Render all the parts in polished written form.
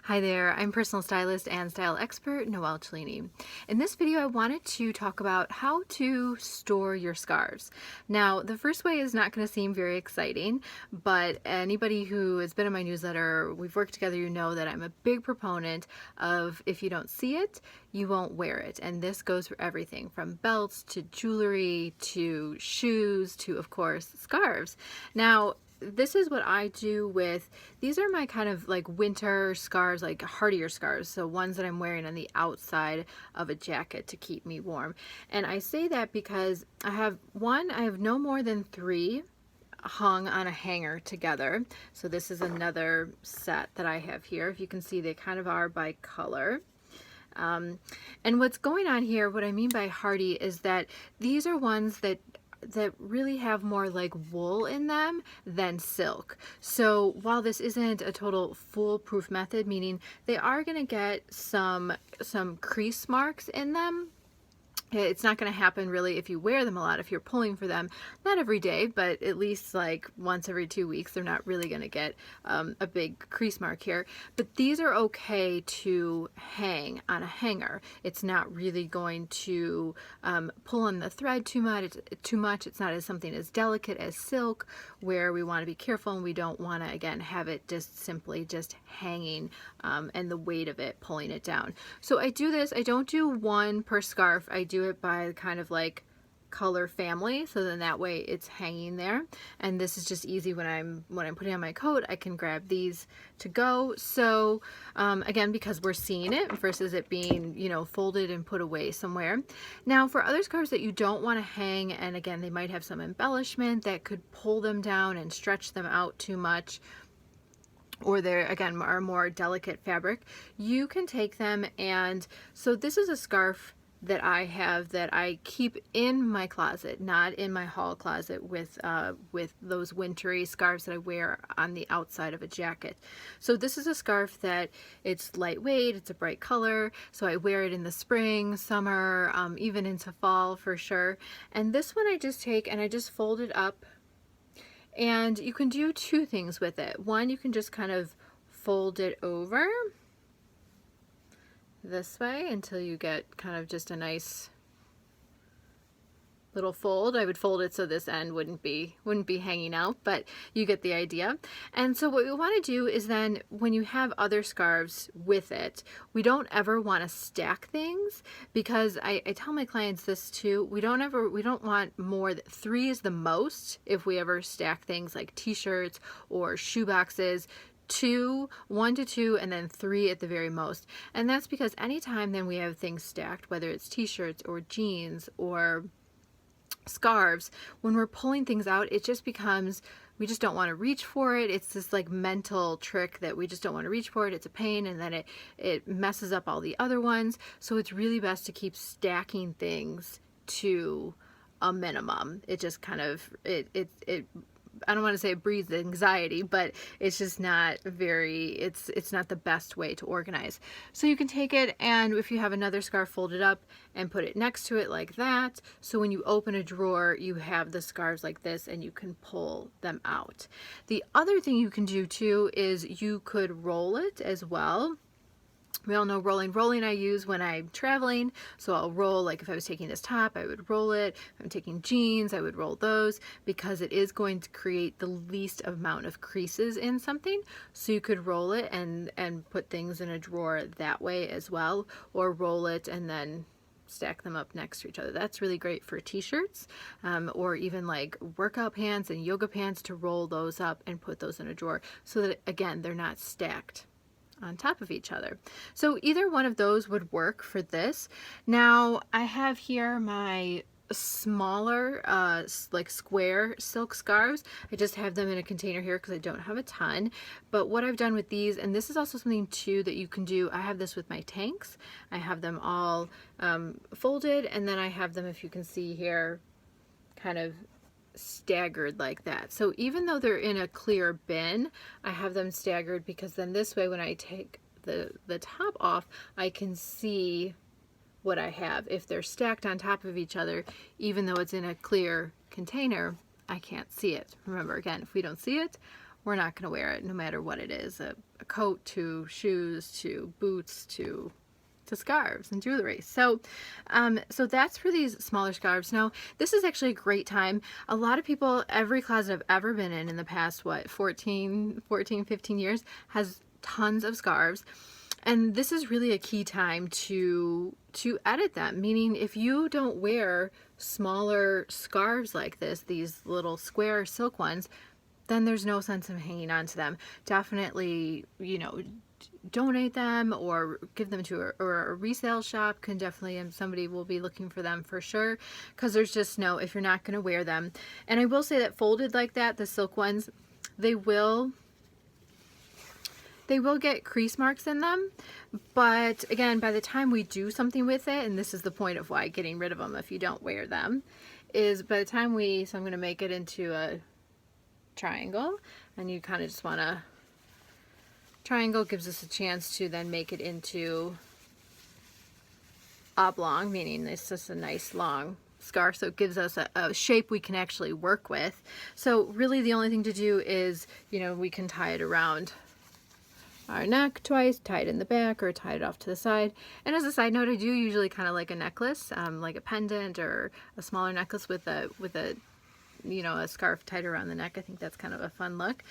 Hi there, I'm personal stylist and style expert Noelle Cellini. In this video I wanted to talk about how to store your scarves. Now the first way is not going to seem very exciting, but anybody who has been in my newsletter, we've worked together, you know that I'm a big proponent of if you don't see it, you won't wear it. And this goes for everything from belts to jewelry to shoes to, of course, scarves. Now this is what I do with, these are my kind of like winter scarves, like hardier scarves, so ones that I'm wearing on the outside of a jacket to keep me warm. And I say that because I have no more than 3 hung on a hanger together. So this is another set that I have here. If you can see, they kind of are by color. And what's going on here, what I mean by hardy, is that these are ones that really have more like wool in them than silk. So while this isn't a total foolproof method, meaning they are going to get some crease marks in them, it's not going to happen really if you wear them a lot, if you're pulling for them, not every day, but at least like once every 2 weeks. They're not really going to get a big crease mark here. But these are okay to hang on a hanger. It's not really going to pull on the thread too much. It's not as something as delicate as silk, where we want to be careful and we don't want to, again, have it just simply just hanging and the weight of it pulling it down. So I do this. I don't do one per scarf. I do it by kind of like color family, so then that way it's hanging there. And this is just easy when I'm putting on my coat, I can grab these to go. So again, because we're seeing it versus it being, you know, folded and put away somewhere. Now for other scarves that you don't want to hang, and again they might have some embellishment that could pull them down and stretch them out too much, or they're, again, are more delicate fabric, you can take them. And so this is a scarf that I have that I keep in my closet, not in my hall closet with those wintry scarves that I wear on the outside of a jacket. So this is a scarf that it's lightweight, it's a bright color, so I wear it in the spring, summer, even into fall for sure. And this one I just take and I just fold it up. And you can do 2 things with it. One, you can just kind of fold it over this way until you get kind of just a nice little fold. I would fold it so this end wouldn't be hanging out, but you get the idea. And so what we want to do is then when you have other scarves with it, we don't ever want to stack things, because I tell my clients this too. We don't want more than 3 is the most if we ever stack things like t-shirts or shoe boxes. 1 to 2, and then 3 at the very most. And that's because anytime then we have things stacked, whether it's t-shirts or jeans or scarves, when we're pulling things out, it just becomes, we just don't want to reach for it. It's this like mental trick that we just don't want to reach for it. It's a pain, and then it messes up all the other ones. So it's really best to keep stacking things to a minimum. It just kind of, I don't want to say it breeds anxiety, but it's just not very, it's not the best way to organize. So you can take it, and if you have another scarf, fold it up and put it next to it like that. So when you open a drawer, you have the scarves like this and you can pull them out. The other thing you can do too is you could roll it as well. We all know rolling I use when I'm traveling. So I'll roll, like if I was taking this top, I would roll it. If I'm taking jeans, I would roll those, because it is going to create the least amount of creases in something. So you could roll it and put things in a drawer that way as well, or roll it and then stack them up next to each other. That's really great for t-shirts, or even like workout pants and yoga pants, to roll those up and put those in a drawer so that, again, they're not stacked on top of each other. So either one of those would work for this. Now I have here my smaller like square silk scarves. I just have them in a container here because I don't have a ton. But what I've done with these, and this is also something too that you can do, I have this with my tanks. I have them all folded, and then I have them, if you can see here, kind of staggered like that. So even though they're in a clear bin, I have them staggered, because then this way when I take the top off, I can see what I have. If they're stacked on top of each other, even though it's in a clear container, I can't see it. Remember, again, if we don't see it, we're not going to wear it no matter what it is, a coat to shoes to boots to scarves and jewelry. So so that's for these smaller scarves. Now this is actually a great time. A lot of people, every closet I've ever been in the past, what, 15 years, has tons of scarves. And this is really a key time to edit them, meaning if you don't wear smaller scarves like this, these little square silk ones, then there's no sense of hanging on to them. Definitely, you know, donate them or give them to a resale shop. Can definitely, and somebody will be looking for them for sure, because there's just no, if you're not going to wear them. And I will say that folded like that, the silk ones, they will get crease marks in them, but again, by the time we do something with it, and this is the point of why getting rid of them if you don't wear them, is by the time so I'm going to make it into a triangle, and you kind of just want to, triangle gives us a chance to then make it into oblong, meaning it's just a nice long scarf, so it gives us a shape we can actually work with. So really the only thing to do is, you know, we can tie it around our neck twice, tie it in the back, or tie it off to the side. And as a side note, I do usually kind of like a necklace, like a pendant or a smaller necklace with a you know, a scarf tied around the neck. I think that's kind of a fun look.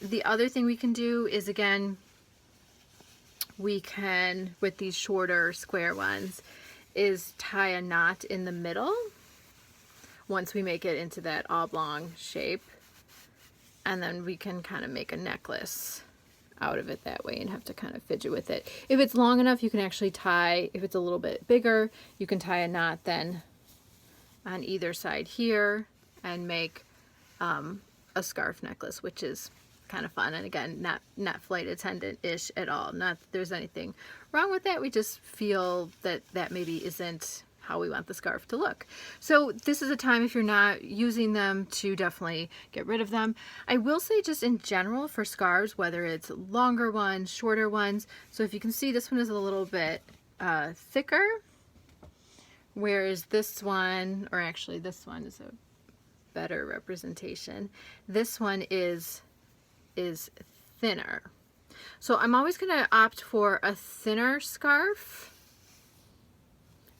The other thing we can do is, again, we can, with these shorter square ones, is tie a knot in the middle once we make it into that oblong shape, and then we can kind of make a necklace out of it that way and have to kind of fidget with it. If it's long enough, you can actually tie, if it's a little bit bigger, you can tie a knot then on either side here and make a scarf necklace, which is kind of fun. And again, not flight attendant-ish at all. Not that there's anything wrong with that. We just feel that that maybe isn't how we want the scarf to look. So this is a time, if you're not using them, to definitely get rid of them. I will say, just in general for scarves, whether it's longer ones, shorter ones, so if you can see, this one is a little bit thicker, whereas this one, or actually this one is a better representation. This one is thinner. So I'm always going to opt for a thinner scarf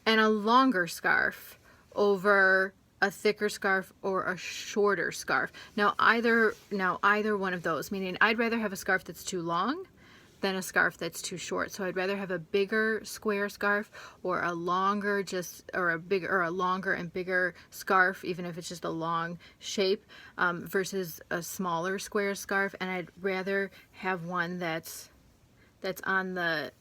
and a longer scarf over a thicker scarf or a shorter scarf. Now either one of those, meaning I'd rather have a scarf that's too long than a scarf that's too short. So I'd rather have a bigger square scarf or a longer a longer and bigger scarf, even if it's just a long shape, versus a smaller square scarf. And I'd rather have one that's on the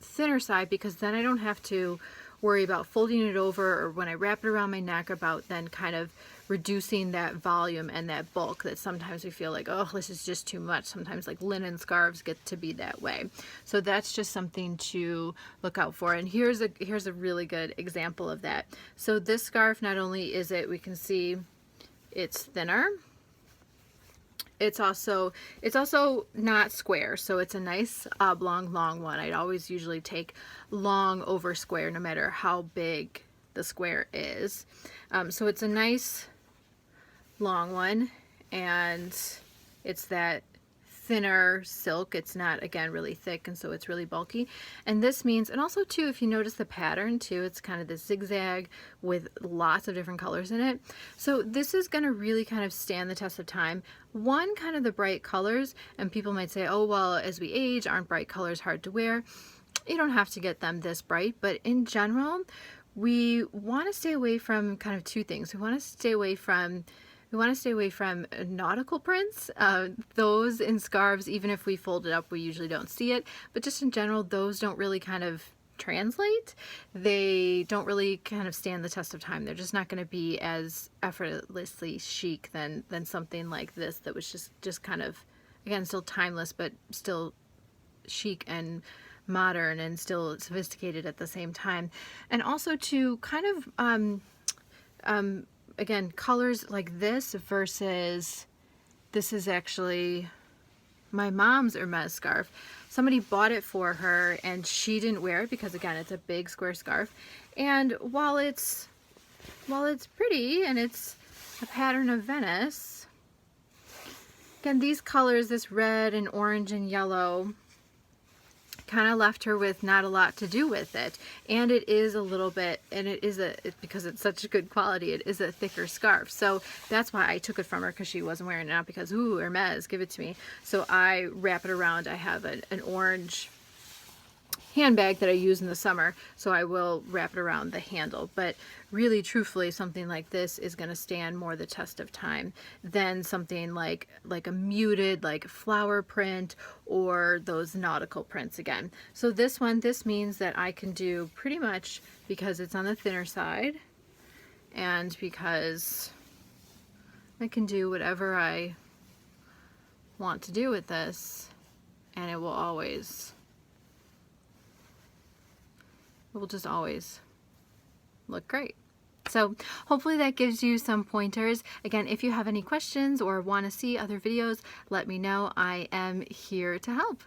thinner side, because then I don't have to worry about folding it over, or when I wrap it around my neck, about then kind of reducing that volume and that bulk that sometimes we feel like, oh, this is just too much. Sometimes like linen scarves get to be that way. So that's just something to look out for. And here's a really good example of that. So this scarf, not only is it, we can see it's thinner, it's also not square, so it's a nice oblong long one. I'd always usually take long over square, no matter how big the square is. So it's a nice long one, and it's that thinner silk. It's not, again, really thick, and so it's really bulky. And this means, and also too, if you notice the pattern too, it's kind of this zigzag with lots of different colors in it. So this is going to really kind of stand the test of time. One, kind of the bright colors, and people might say, oh, well, as we age, aren't bright colors hard to wear? You don't have to get them this bright, but in general, we want to stay away from kind of two things. We want to stay away from nautical prints. Those in scarves, even if we fold it up, we usually don't see it. But just in general, those don't really kind of translate. They don't really kind of stand the test of time. They're just not going to be as effortlessly chic than something like this that was just kind of, again, still timeless, but still chic and modern and still sophisticated at the same time. And also to kind of again, colors like this versus, this is actually my mom's Hermes scarf. Somebody bought it for her and she didn't wear it because, again, it's a big square scarf. And while it's pretty and it's a pattern of Venice, Again, these colors, this red and orange and yellow, kind of left her with not a lot to do with it. And it is a little bit, and because it's such a good quality, it is a thicker scarf. So that's why I took it from her, because she wasn't wearing it, not because, ooh, Hermes, give it to me. So I wrap it around. I have an orange handbag that I use in the summer, so I will wrap it around the handle. But really, truthfully, something like this is going to stand more the test of time than something like a muted like flower print or those nautical prints again. So this means that I can do pretty much, because it's on the thinner side and because I can do whatever I want to do with this, and it will just always look great. So hopefully that gives you some pointers. Again, if you have any questions or want to see other videos, let me know. I am here to help.